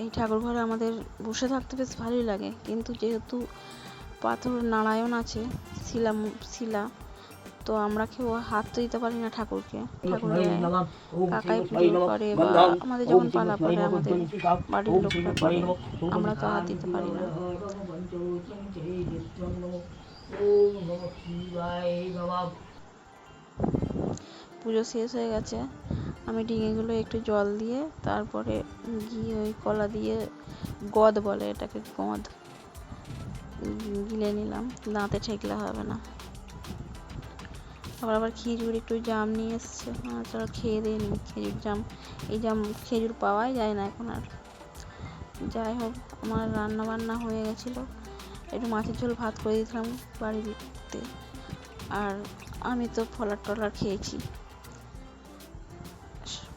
এই ঠাকুর ঘরে আমাদের বসে থাকতে বেশ ভালোই লাগে, কিন্তু যেহেতু পাথর নারায়ণ আছে, শিলা, তো আমরা কেউ হাত তো দিতে পারি না ঠাকুরকে। ঠাকুরের কাকাই পুজো করে বা আমাদের যখন পালা পড়ে আমাদের বাড়ির লোকরা করে, আমরা তো হাত দিতে পারি না। পুজো শেষ হয়ে গেছে, আমি ডিঙেগুলো একটু জল দিয়ে তারপরে গিয়ে ওই কলা দিয়ে গদ বলে এটাকে, গদ গিলে নিলাম, দাঁতে ঠেকলে হবে না। আবার খেজুর একটু জাম নিয়ে এসছে, চলো খেয়ে দিয়ে নি খেজুর জাম। এই জাম খেজুর পাওয়াই যায় না এখন আর। যাই হোক, আমার রান্না বান্না হয়ে গেছিলো, একটু মাছের ঝোল ভাত করে দিয়েছিলাম বাড়িতে, আর আমি তো ফলার টলার খেয়েছি,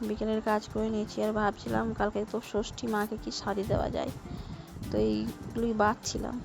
বিকেলের কাজ করে নিয়েছি। আর ভাবছিলাম কালকে তো ষষ্ঠী, মাকে কি শাড়ি দেওয়া যায়, তো এইগুলোই বাঁধছিলাম।